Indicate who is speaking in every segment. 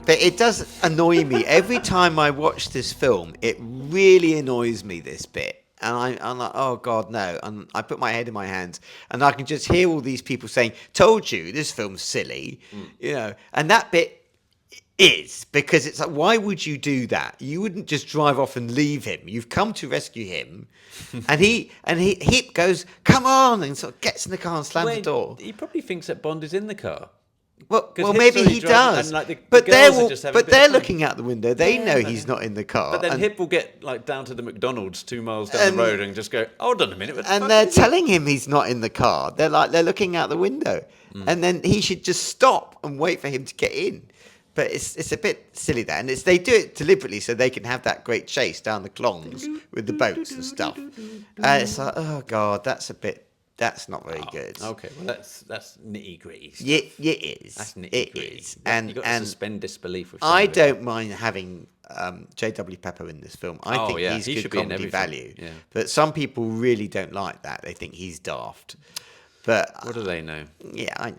Speaker 1: But it does annoy me every time I watch this film. It really annoys me, this bit, and I'm like, oh God, no! And I put my head in my hands, and I can just hear all these people saying, "Told you, this film's silly," And that bit is because it's like, why would you do that? You wouldn't just drive off and leave him. You've come to rescue him, and he goes, "Come on!" and sort of gets in the car and slams the door.
Speaker 2: He probably thinks that Bond is in the car.
Speaker 1: Well, maybe he does. But they're looking out the window. They know he's not in the car.
Speaker 2: But then Hip will get down to the McDonald's 2 miles down the road and just go, hold on a minute.
Speaker 1: And they're telling him he's not in the car. They're looking out the window. And then he should just stop and wait for him to get in. But it's a bit silly there. And they do it deliberately so they can have that great chase down the Clongs with the boats and stuff. And it's like, oh God, that's not very good.
Speaker 2: Okay, well that's nitty gritty.
Speaker 1: Yeah, it is.
Speaker 2: That's nitty gritty.
Speaker 1: And
Speaker 2: you've got to suspend disbelief. With
Speaker 1: I don't mind having J.W. Pepper in this film. I think he's good comedy value. Yeah. But some people really don't like that. They think he's daft. But
Speaker 2: what do they know?
Speaker 1: Yeah, I know.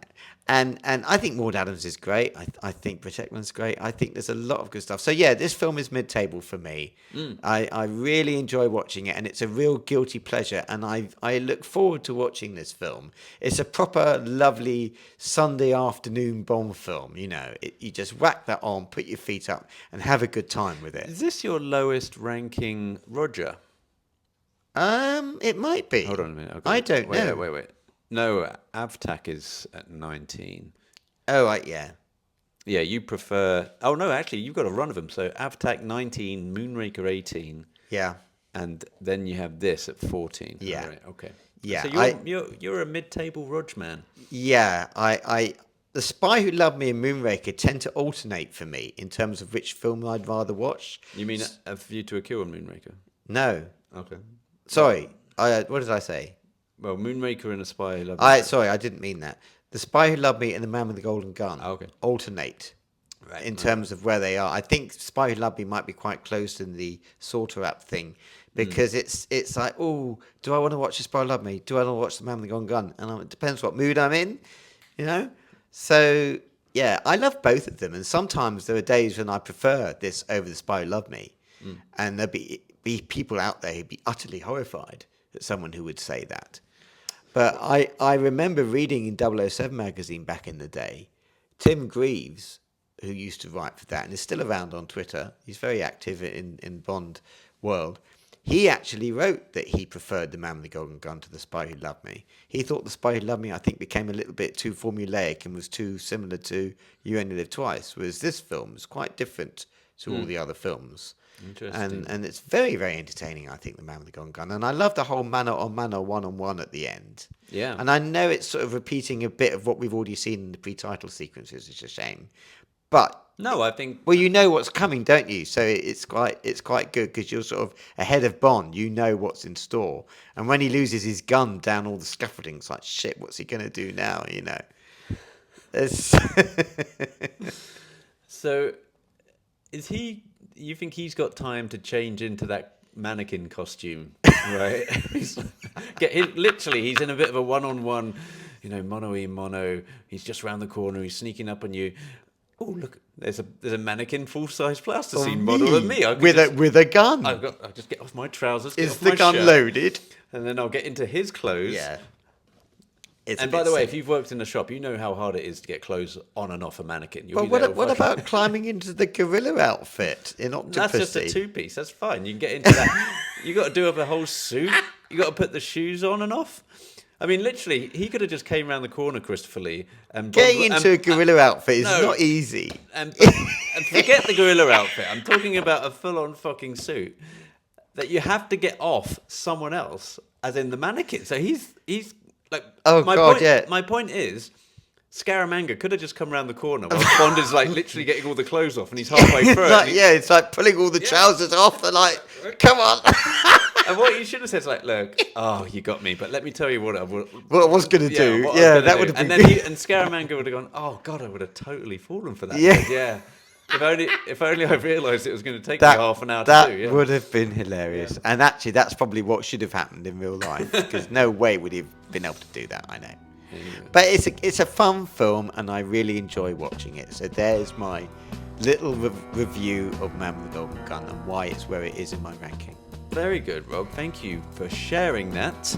Speaker 1: And I think Maud Adams is great. I think Britt Ekland's great. I think there's a lot of good stuff. So yeah, this film is mid-table for me. I really enjoy watching it, and it's a real guilty pleasure. And I look forward to watching this film. It's a proper, lovely Sunday afternoon Bond film. You just whack that on, put your feet up, and have a good time with it.
Speaker 2: Is this your lowest ranking Roger?
Speaker 1: It might be.
Speaker 2: Hold on a minute. Okay.
Speaker 1: I don't know.
Speaker 2: Wait. No, Avtak is at 19.
Speaker 1: Oh, right, yeah.
Speaker 2: Yeah, you prefer... Oh, no, actually, you've got a run of them. So Avtak 19, Moonraker 18.
Speaker 1: Yeah.
Speaker 2: And then you have this at 14.
Speaker 1: Yeah.
Speaker 2: Right, okay.
Speaker 1: Yeah.
Speaker 2: So you're a mid-table Rog man.
Speaker 1: Yeah, The Spy Who Loved Me and Moonraker tend to alternate for me in terms of which film I'd rather watch.
Speaker 2: You mean A View to a Kill on Moonraker?
Speaker 1: No.
Speaker 2: Okay.
Speaker 1: Sorry, what did I say?
Speaker 2: Well, Moonraker and A Spy Who Loved Me.
Speaker 1: Sorry, I didn't mean that. The Spy Who Loved Me and The Man with the Golden Gun alternate in terms of where they are. I think Spy Who Loved Me might be quite close in the Sorter app thing because it's like, oh, do I want to watch The Spy Who Loved Me? Do I want to watch The Man with the Golden Gun? And it depends what mood I'm in, So, yeah, I love both of them. And sometimes there are days when I prefer this over The Spy Who Loved Me. And there'll be people out there who'd be utterly horrified at someone who would say that. But I remember reading in 007 magazine back in the day, Tim Greaves, who used to write for that and is still around on Twitter, he's very active in Bond world, he actually wrote that he preferred The Man with the Golden Gun to The Spy Who Loved Me. He thought The Spy Who Loved Me, I think, became a little bit too formulaic and was too similar to You Only Live Twice, whereas this film is quite different to all the other films.
Speaker 2: Interesting.
Speaker 1: And it's very, very entertaining, I think, The Man with the Golden Gun. And I love the whole manner-on-manner, one-on-one at the end.
Speaker 2: Yeah.
Speaker 1: And I know it's sort of repeating a bit of what we've already seen in the pre-title sequences. It's a shame. But...
Speaker 2: No, I think...
Speaker 1: Well, you know what's coming, don't you? So it's quite good because you're sort of ahead of Bond. You know what's in store. And when he loses his gun down all the scaffolding, it's like, shit, what's he going to do now,
Speaker 2: So, is he... You think he's got time to change into that mannequin costume, right? Literally, he's in a bit of a one-on-one, mono-y-mono. He's just round the corner. He's sneaking up on you. Oh, look, there's a mannequin full-size plasticine model of me.
Speaker 1: With a gun.
Speaker 2: I'll just get off my trousers.
Speaker 1: Is the gun loaded?
Speaker 2: And then I'll get into his clothes.
Speaker 1: Yeah.
Speaker 2: And by the way, if you've worked in a shop, you know how hard it is to get clothes on and off a mannequin.
Speaker 1: But what about climbing into the gorilla outfit in Octopussy?
Speaker 2: That's just a two-piece. That's fine. You can get into that. You got to do up a whole suit. You got to put the shoes on and off. I mean, literally, he could have just came around the corner, Christopher Lee. And
Speaker 1: getting into a gorilla outfit is not easy.
Speaker 2: And forget the gorilla outfit. I'm talking about a full-on fucking suit that you have to get off someone else, as in the mannequin. So he's like, my point is, Scaramanga could have just come around the corner while Bond is like literally getting all the clothes off and he's halfway through it.
Speaker 1: It's like pulling all the trousers off. They're like, come on.
Speaker 2: And what you should have said is like, look, you got me, but let me tell you what I
Speaker 1: was going to do. That would have been.
Speaker 2: And Scaramanga would have gone, oh God, I would have totally fallen for that. Yeah. If only I realised it was going to take me half an hour to do.
Speaker 1: That would have been hilarious. Yeah. And actually, that's probably what should have happened in real life, because no way would he have been able to do that, I know. Yeah. But it's a fun film, and I really enjoy watching it. So there's my little review of Man with the Golden Gun and why it's where it is in my ranking.
Speaker 2: Very good, Rob. Thank you for sharing that.